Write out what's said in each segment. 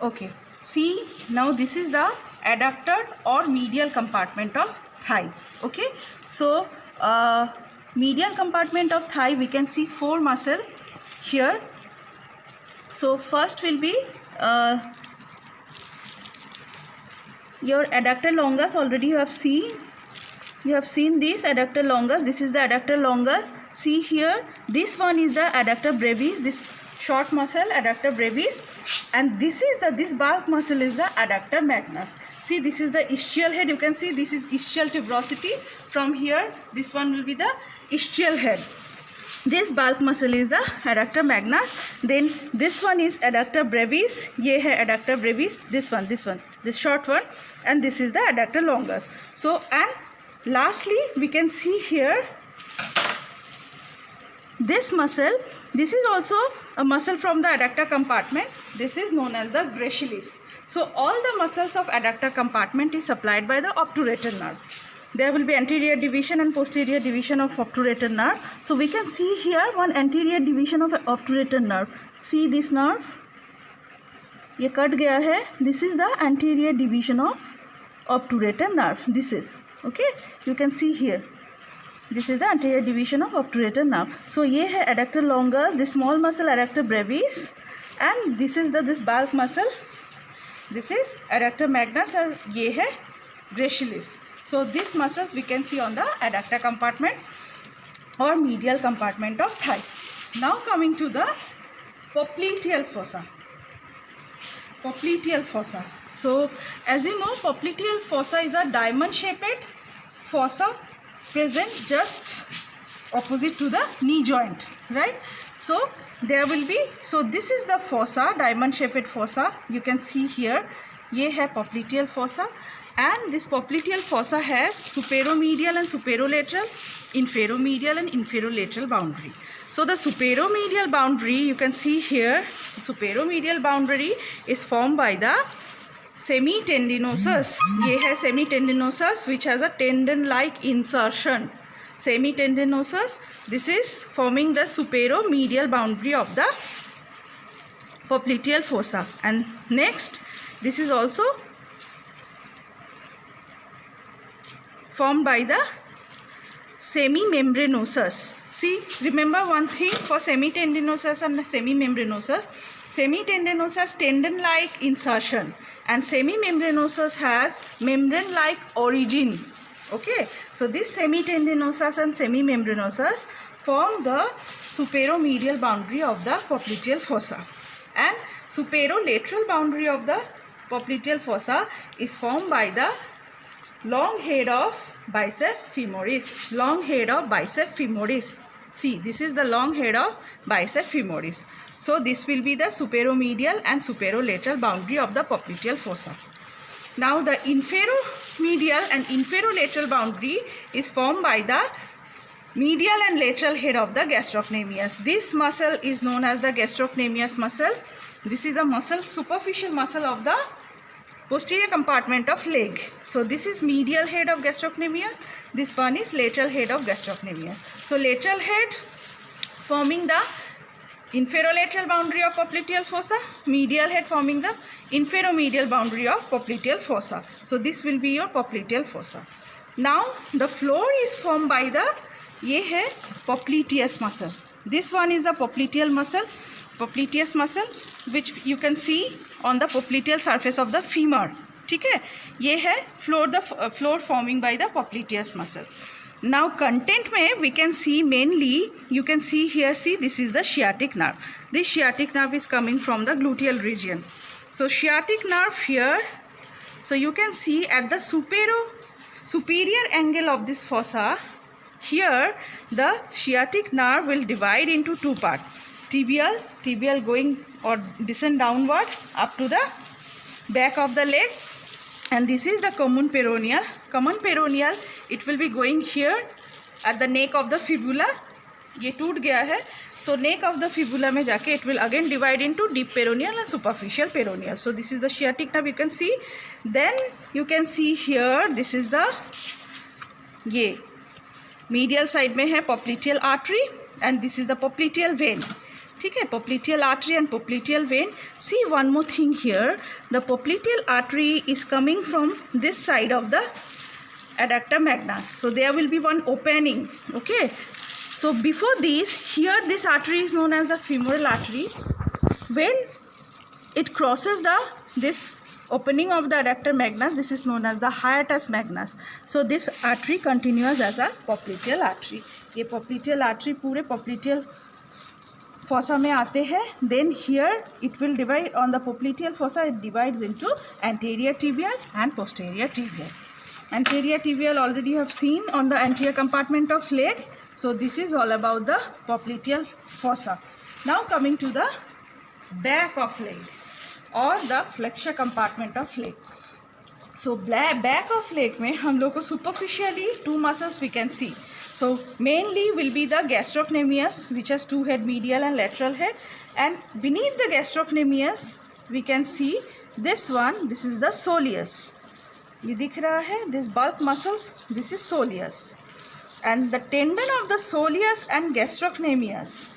Okay, see, now this is the adductor or medial compartment of thigh. Okay, so medial compartment of thigh, we can see 4 muscle here. So first will be your adductor longus. Already you have seen this adductor longus. This is the adductor longus. See here, this one is the adductor brevis, this short muscle, adductor brevis, and this bulk muscle is the adductor magnus. See, this is the ischial head. You can see this is ischial tuberosity. From here, this one will be the ischial head. This bulk muscle is the adductor magnus. Then this one is adductor brevis. ये है adductor brevis. This short one, and this is the adductor longus. So, and lastly, we can see here this muscle. This is also a muscle from the adductor compartment. This is known as the gracilis. So all the muscles of adductor compartment is supplied by the obturator nerve. There will be anterior division and posterior division of obturator nerve. So we can see here one anterior division of obturator nerve. See this nerve? ये cut गया है. This is the anterior division of obturator nerve. This is okay. You can see here. This is the anterior division of obturator nerve. So ये है adductor longus, this small muscle adductor brevis, and this is this bulk muscle. This is adductor magnus और ये है gracilis. So these muscles we can see on the adductor compartment or medial compartment of thigh. Now coming to the popliteal fossa. Popliteal fossa. So as you know, popliteal fossa is a diamond-shaped fossa present just opposite to the knee joint, right? So there will be, so this is the fossa, diamond-shaped fossa. You can see here, ये है popliteal fossa. And this popliteal fossa has superomedial and superolateral, inferomedial and inferolateral boundary. So the superomedial boundary, you can see here, superomedial boundary is formed by the semitendinosus. ये है semitendinosus which has a tendon-like insertion. Semitendinosus, this is forming the superomedial boundary of the popliteal fossa. And next, this is also formed by the semimembranosus. See, remember one thing for semitendinosus and semimembranosus. Semitendinosus tendon-like insertion and semimembranosus has membrane-like origin. Okay, so this semitendinosus and semimembranosus form the superomedial boundary of the popliteal fossa, and superolateral boundary of the popliteal fossa is formed by the long head of bicep femoris. Long head of bicep femoris. See, this is the long head of bicep femoris. So this will be the superomedial and superolateral boundary of the popliteal fossa. Now the inferomedial and inferolateral boundary is formed by the medial and lateral head of the gastrocnemius. This muscle is known as the gastrocnemius muscle. This is a muscle, superficial muscle of the posterior compartment of leg. So this is medial head of gastrocnemius. This one is lateral head of gastrocnemius. So lateral head forming the inferolateral boundary of popliteal fossa, medial head forming the inferomedial boundary of popliteal fossa. So this will be your popliteal fossa. Now the floor is formed by the, ये है popliteus muscle. This one is the popliteal muscle, popliteus muscle, which you can see on the popliteal surface of the femur. ठीक है, ये है floor, the floor forming by the popliteus muscle. Now content में we can see mainly, you can see here, see this is the sciatic nerve. This sciatic nerve is coming from the gluteal region. So sciatic nerve here, so you can see at the superior angle of this fossa, here the sciatic nerve will divide into two parts. Tibial going or descend downward up to the back of the leg, and this is the common peroneal. Common peroneal, it will be going here at the neck of the fibula. ये टूट गया है, so neck of the fibula में जाके it will again divide into deep peroneal and superficial peroneal. So this is the sciatic nerve, you can see. Then you can see here, this is the, ये medial side में है popliteal artery and this is the popliteal vein. ठीक है, popliteal artery and popliteal vein. See one more thing here, the popliteal artery is coming from this side of the adductor magnus, so there will be one opening. Okay, so before this, here this artery is known as the femoral artery. When it crosses this opening of the adductor magnus, this is known as the hiatus magnus. So this artery continues as a popliteal artery. ये popliteal artery पूरे popliteal fossa में आते हैं. Then here it will divide on the popliteal fossa. It divides into anterior tibial and posterior tibial. Anterior tibial already you have seen on the anterior compartment of leg. So this is all about the popliteal fossa. Now coming to the back of leg or the flexure compartment of leg. So back of leg में हम लोग को superficially two muscles we can see. So mainly will be the gastrocnemius, which has two head, medial and lateral head, and beneath the gastrocnemius we can see this one. This is the soleus. ये दिख रहा है, this bulk muscles, this is soleus, and the tendon of the soleus and gastrocnemius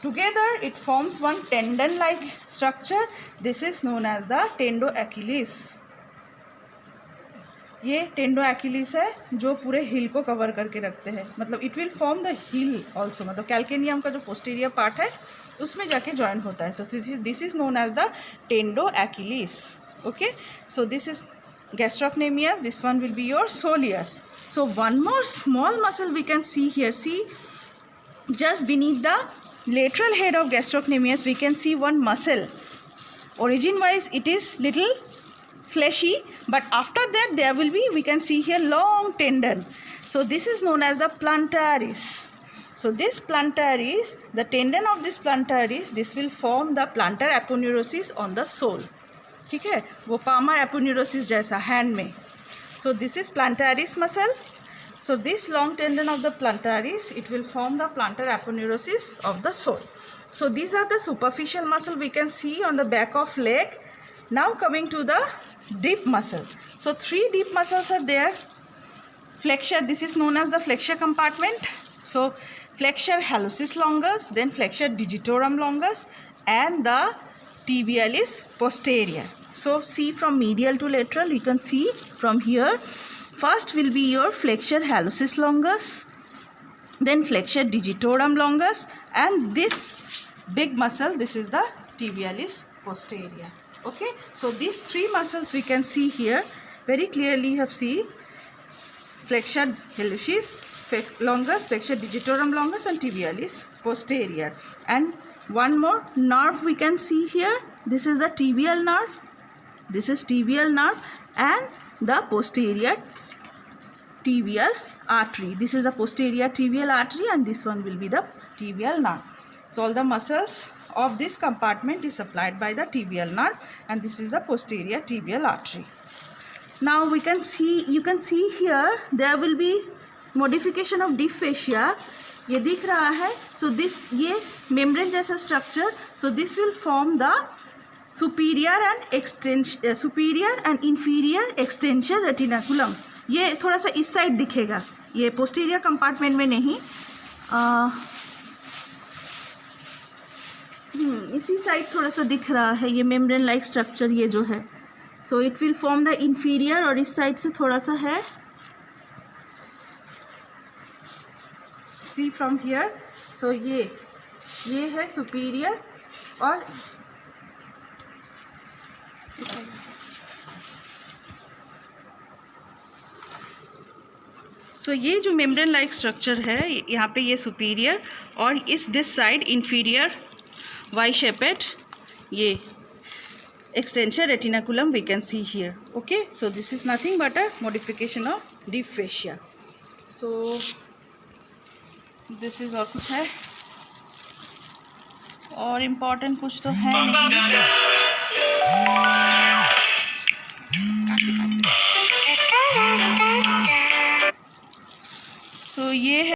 together it forms one tendon like structure. This is known as the tendoachilles. ये टेंडोएकिलिस है जो पूरे हिल को cover करके रखते हैं, मतलब it will form the hill also, मतलब कैल्केनियम का जो पोस्टीरियर पार्ट है उसमें जाके ज्वाइन होता है. So this is known as the tendoachilles. Okay, so this is gastrocnemius, this one will be your soleus. So one more small muscle we can see here. See, just beneath the lateral head of gastrocnemius we can see one muscle. Origin wise it is little fleshy, but after that there will be, we can see here, long tendon. So this is known as the plantaris. So this plantaris, the tendon of this plantaris, this will form the plantar aponeurosis on the sole. ठीक है, वो palmar aponeurosis जैसा hand में. So this is plantaris muscle. So this long tendon of the plantaris, it will form the plantar aponeurosis of the sole. So these are the superficial muscle we can see on the back of leg. Now coming to the deep muscle. So three deep muscles are there. Flexure, this is known as the flexure compartment. So flexure hallucis longus, then flexure digitorum longus, and the tibialis posterior. So see from medial to lateral, you can see from here. First will be your flexure hallucis longus, then flexure digitorum longus, and this big muscle, this is the tibialis posterior. Okay, so these three muscles we can see here very clearly. You have seen flexure hallucis longus, flexure digitorum longus, and tibialis posterior. And one more nerve we can see here. This is the tibial nerve. This is tibial nerve and the posterior tibial artery. This is the posterior tibial artery, and this one will be the tibial nerve. So all the muscles of this compartment is supplied by the tibial nerve, and this is the posterior tibial artery. Now we can see, you can see here there will be modification of deep fascia. ये दिख रहा है. So this, ये membrane जैसा structure. So this will form the superior and inferior extension retinaculum. ये थोड़ा सा इस साइड दिखेगा, ये posterior compartment में नहीं, इसी साइड थोड़ा सा दिख रहा है ये membrane like structure ये जो है. So it will form the inferior, और इस साइड से थोड़ा सा है. See from here. So ये है superior और so ये जो membrane like structure है यहाँ पे ये superior, और इस this side inferior Y-shaped ये extension retinaculum we can see here. Okay, so this is nothing but a modification of deep fascia. So this is और कुछ है, और important कुछ तो है नहीं. So ये है